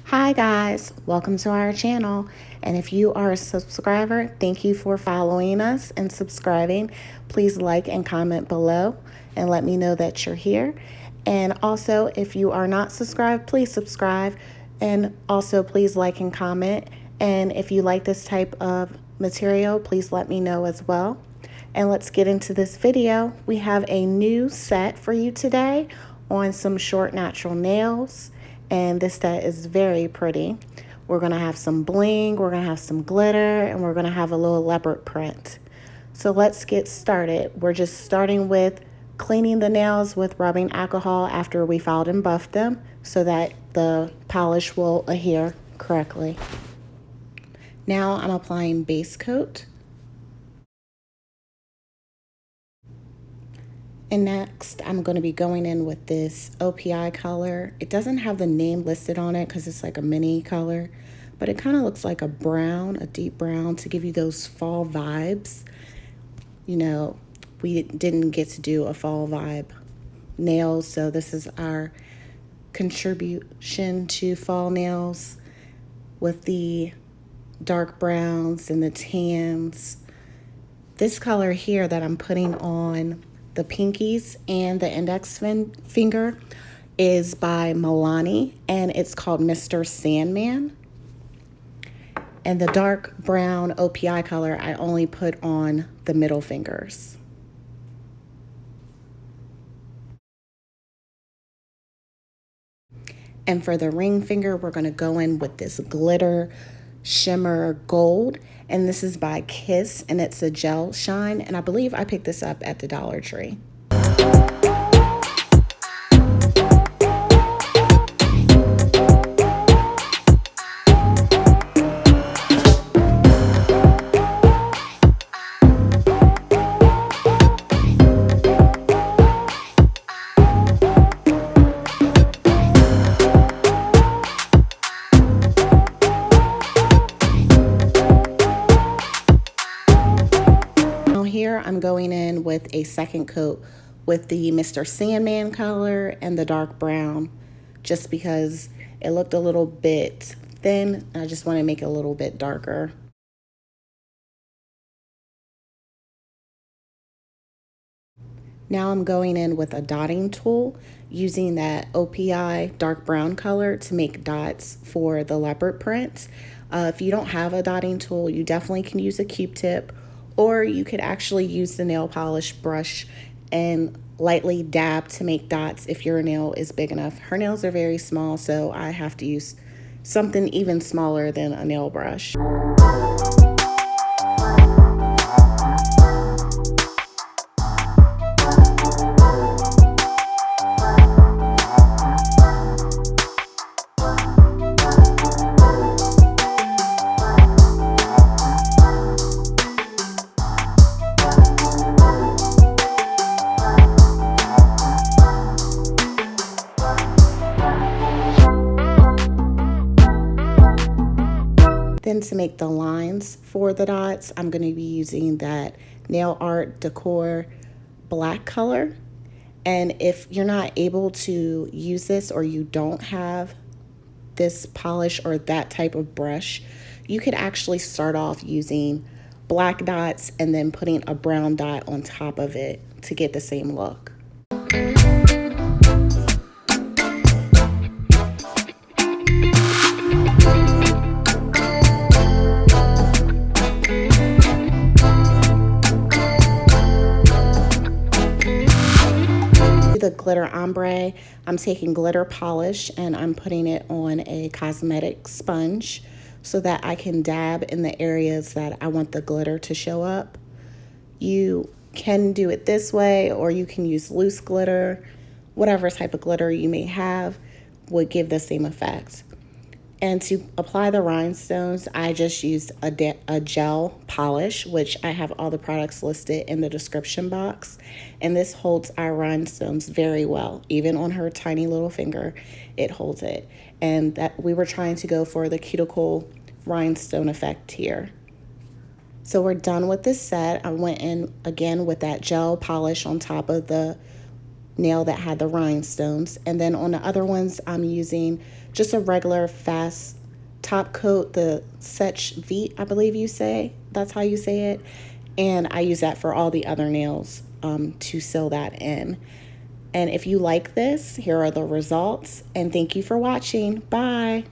Hi guys, welcome to our channel. And if you are a subscriber, thank you for following us and subscribing. Please like and comment below and let me know that you're here. And also, if you are not subscribed, please subscribe. And also, please like and comment. And if you like this type of material, please let me know as well. And let's get into this video. We have a new set for you today on some short natural nails. And this set is very pretty. We're gonna have some bling, we're gonna have some glitter, and we're gonna have a little leopard print. So let's get started. We're just starting with cleaning the nails with rubbing alcohol after we filed and buffed them so that the polish will adhere correctly. Now I'm applying base coat. And next, I'm going to be going in with this OPI color. It doesn't have the name listed on it because it's like a mini color, but it kind of looks like a brown, a deep brown, to give you those fall vibes. You know, we didn't get to do a fall vibe nails, so this is our contribution to fall nails with the dark browns and the tans. This color here that I'm putting on the pinkies and the index finger is by Milani, and it's called Mr. Sandman. And the dark brown OPI color I only put on the middle fingers. And for the ring finger, we're going to go in with this glitter shimmer gold, and this is by Kiss, and it's a gel shine, and I believe I picked this up at the Dollar Tree. Here I'm going in with a second coat with the Mr. Sandman color and the dark brown, just because it looked a little bit thin. I just want to make it a little bit darker. Now I'm going in with a dotting tool using that OPI dark brown color to make dots for the leopard print. If you don't have a dotting tool, you definitely can use a Q-tip, or you could actually use the nail polish brush and lightly dab to make dots if your nail is big enough. Her nails are very small, so I have to use something even smaller than a nail brush. Then to make the lines for the dots, I'm going to be using that Nail Art Decor black color. And if you're not able to use this, or you don't have this polish or that type of brush, you could actually start off using black dots and then putting a brown dot on top of it to get the same look. The glitter ombre, I'm taking glitter polish and I'm putting it on a Cosmetic sponge so that I can dab in the areas that I want the glitter to show up. You can do it this way, or you can use loose glitter. Whatever type of glitter you may have would give the same effect. And to apply the rhinestones, I just used a gel polish, which I have all the products listed in the description box. And this holds our rhinestones very well. Even on her tiny little finger, it holds it. And that we were trying to go for the cuticle rhinestone effect here. So we're done with this set. I went in again with that gel polish on top of the nail that had the rhinestones. And then on the other ones, I'm using just a regular fast top coat, the Seche Vite, I believe you say. That's how you say it. And I use that for all the other nails to seal that in. And if you like this, here are the results. And thank you for watching. Bye.